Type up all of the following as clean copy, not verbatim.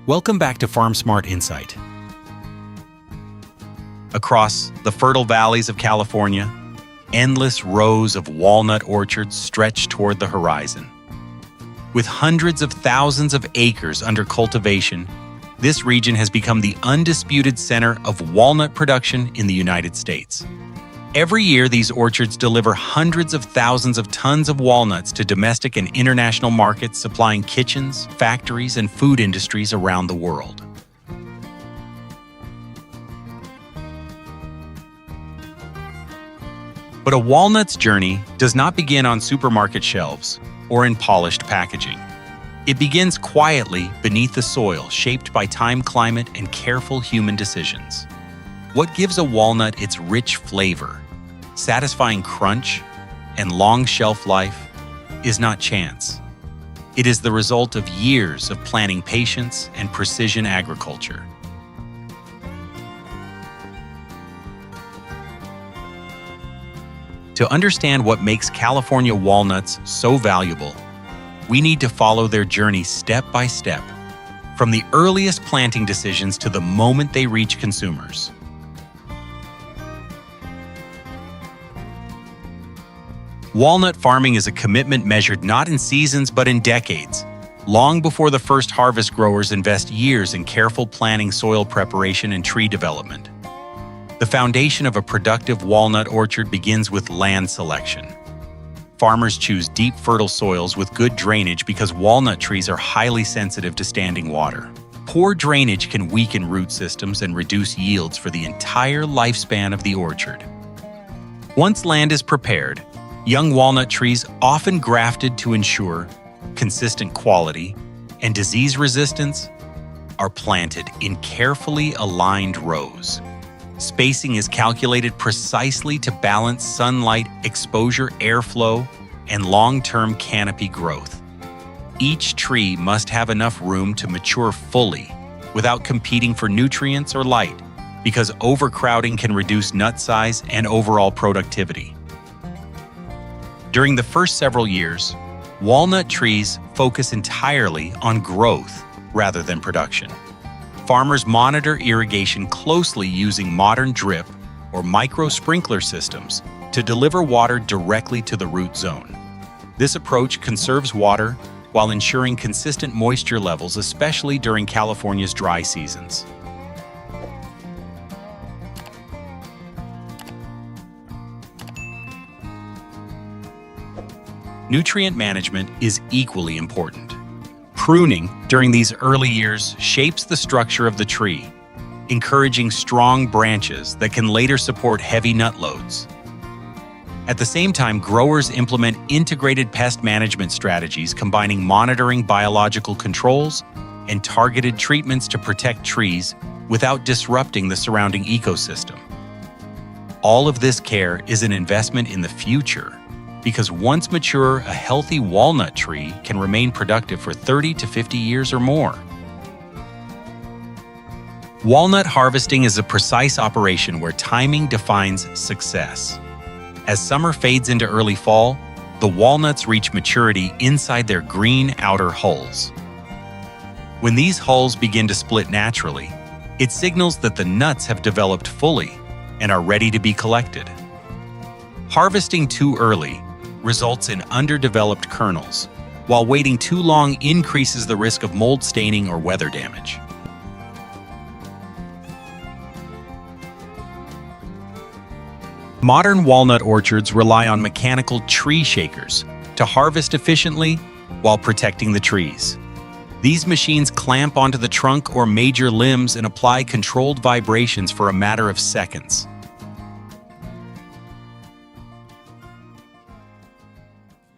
Welcome back to FarmSmart Insight. Across the fertile valleys of California, endless rows of walnut orchards stretch toward the horizon. With hundreds of thousands of acres under cultivation, this region has become the undisputed center of walnut production in the United States. Every year, these orchards deliver hundreds of thousands of tons of walnuts to domestic and international markets, supplying kitchens, factories, and food industries around the world. But a walnut's journey does not begin on supermarket shelves or in polished packaging. It begins quietly beneath the soil, shaped by time, climate, and careful human decisions. What gives a walnut its rich flavor, satisfying crunch, and long shelf life is not chance. It is the result of years of planning, patience, and precision agriculture. To understand what makes California walnuts so valuable, we need to follow their journey step by step, from the earliest planting decisions to the moment they reach consumers. Walnut farming is a commitment measured not in seasons but in decades. Long before the first harvest, growers invest years in careful planning, soil preparation, and tree development. The foundation of a productive walnut orchard begins with land selection. Farmers choose deep, fertile soils with good drainage because walnut trees are highly sensitive to standing water. Poor drainage can weaken root systems and reduce yields for the entire lifespan of the orchard. Once land is prepared, young walnut trees, often grafted to ensure consistent quality and disease resistance, are planted in carefully aligned rows. Spacing is calculated precisely to balance sunlight exposure, airflow, and long-term canopy growth. Each tree must have enough room to mature fully without competing for nutrients or light, because overcrowding can reduce nut size and overall productivity. During the first several years, walnut trees focus entirely on growth rather than production. Farmers monitor irrigation closely using modern drip or micro-sprinkler systems to deliver water directly to the root zone. This approach conserves water while ensuring consistent moisture levels, especially during California's dry seasons. Nutrient management is equally important. Pruning during these early years shapes the structure of the tree, encouraging strong branches that can later support heavy nut loads. At the same time, growers implement integrated pest management strategies, combining monitoring, biological controls, and targeted treatments to protect trees without disrupting the surrounding ecosystem. All of this care is an investment in the future, because once mature, a healthy walnut tree can remain productive for 30 to 50 years or more. Walnut harvesting is a precise operation where timing defines success. As summer fades into early fall, the walnuts reach maturity inside their green outer hulls. When these hulls begin to split naturally, it signals that the nuts have developed fully and are ready to be collected. Harvesting too early results in underdeveloped kernels, while waiting too long increases the risk of mold staining or weather damage. Modern walnut orchards rely on mechanical tree shakers to harvest efficiently while protecting the trees. These machines clamp onto the trunk or major limbs and apply controlled vibrations for a matter of seconds.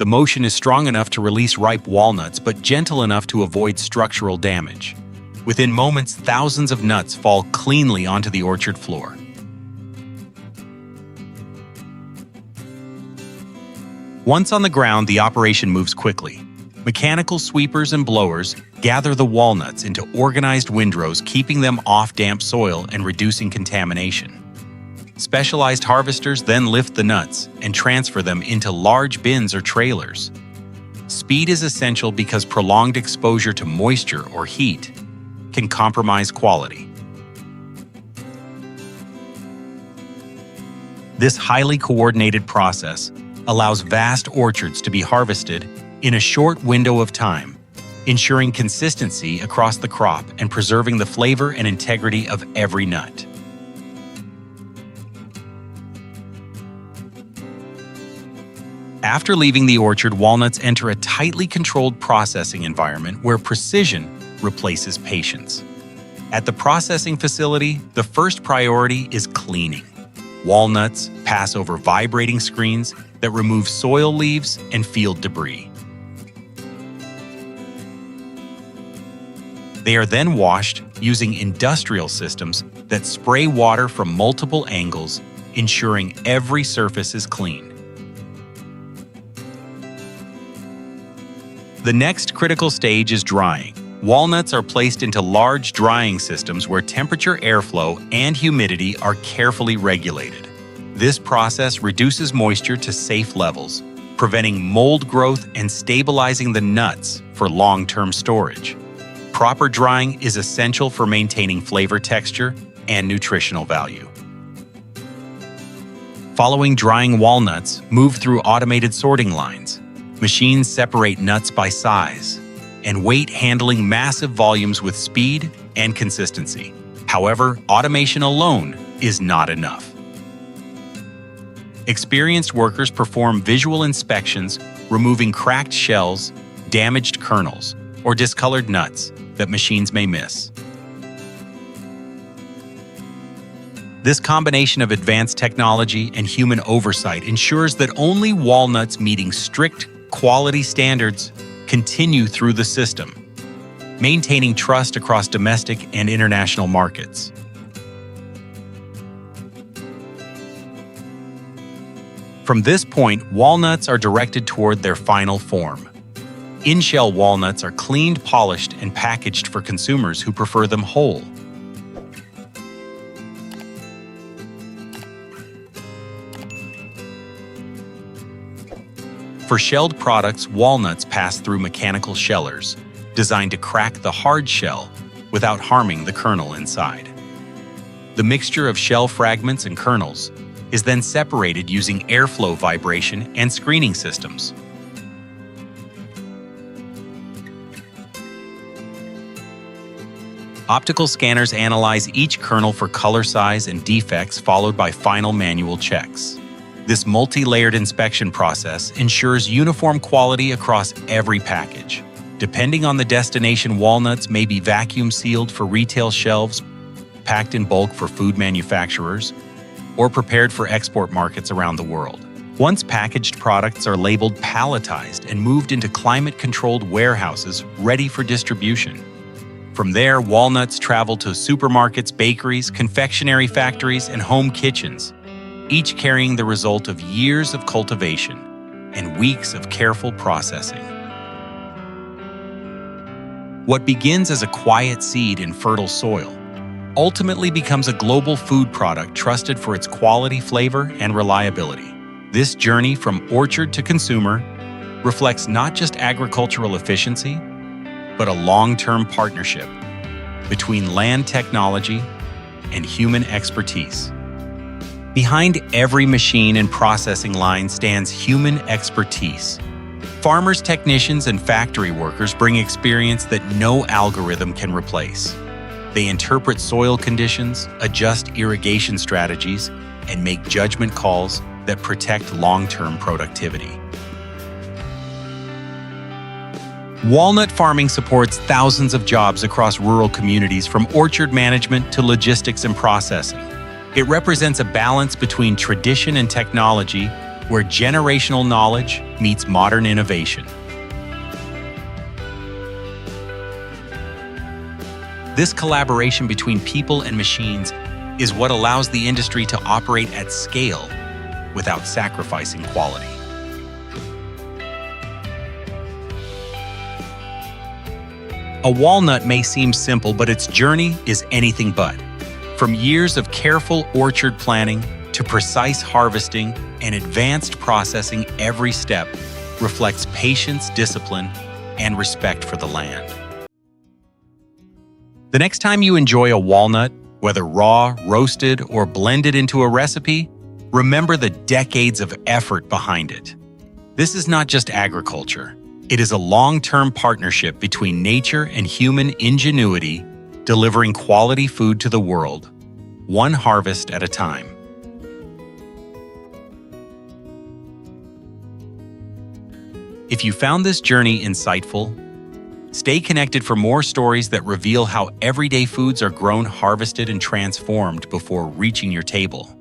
The motion is strong enough to release ripe walnuts, but gentle enough to avoid structural damage. Within moments, thousands of nuts fall cleanly onto the orchard floor. Once on the ground, the operation moves quickly. Mechanical sweepers and blowers gather the walnuts into organized windrows, keeping them off damp soil and reducing contamination. Specialized harvesters then lift the nuts and transfer them into large bins or trailers. Speed is essential because prolonged exposure to moisture or heat can compromise quality. This highly coordinated process allows vast orchards to be harvested in a short window of time, ensuring consistency across the crop and preserving the flavor and integrity of every nut. After leaving the orchard, walnuts enter a tightly controlled processing environment where precision replaces patience. At the processing facility, the first priority is cleaning. Walnuts pass over vibrating screens that remove soil leaves and field debris. They are then washed using industrial systems that spray water from multiple angles, ensuring every surface is clean. The next critical stage is drying. Walnuts are placed into large drying systems where temperature, airflow, and humidity are carefully regulated. This process reduces moisture to safe levels, preventing mold growth and stabilizing the nuts for long-term storage. Proper drying is essential for maintaining flavor, texture, and nutritional value. Following drying, walnuts move through automated sorting lines. Machines separate nuts by size and weight, handling massive volumes with speed and consistency. However, automation alone is not enough. Experienced workers perform visual inspections, removing cracked shells, damaged kernels, or discolored nuts that machines may miss. This combination of advanced technology and human oversight ensures that only walnuts meeting strict quality standards continue through the system, maintaining trust across domestic and international markets. From this point, walnuts are directed toward their final form. In-shell walnuts are cleaned, polished, and packaged for consumers who prefer them whole. For shelled products, walnuts pass through mechanical shellers, designed to crack the hard shell without harming the kernel inside. The mixture of shell fragments and kernels is then separated using airflow, vibration, and screening systems. Optical scanners analyze each kernel for color, size, and defects, followed by final manual checks. This multi-layered inspection process ensures uniform quality across every package. Depending on the destination, walnuts may be vacuum sealed for retail shelves, packed in bulk for food manufacturers, or prepared for export markets around the world. Once packaged, products are labeled, palletized, and moved into climate-controlled warehouses ready for distribution. From there, walnuts travel to supermarkets, bakeries, confectionery factories, and home kitchens, each carrying the result of years of cultivation and weeks of careful processing. What begins as a quiet seed in fertile soil ultimately becomes a global food product trusted for its quality, flavor, and reliability. This journey from orchard to consumer reflects not just agricultural efficiency, but a long-term partnership between land technology and human expertise. Behind every machine and processing line stands human expertise. Farmers, technicians, and factory workers bring experience that no algorithm can replace. They interpret soil conditions, adjust irrigation strategies, and make judgment calls that protect long-term productivity. Walnut farming supports thousands of jobs across rural communities, from orchard management to logistics and processing. It represents a balance between tradition and technology, where generational knowledge meets modern innovation. This collaboration between people and machines is what allows the industry to operate at scale without sacrificing quality. A walnut may seem simple, but its journey is anything but. From years of careful orchard planning to precise harvesting and advanced processing, every step reflects patience, discipline, and respect for the land. The next time you enjoy a walnut, whether raw, roasted, or blended into a recipe, remember the decades of effort behind it. This is not just agriculture. It is a long-term partnership between nature and human ingenuity, delivering quality food to the world, one harvest at a time. If you found this journey insightful, stay connected for more stories that reveal how everyday foods are grown, harvested, and transformed before reaching your table.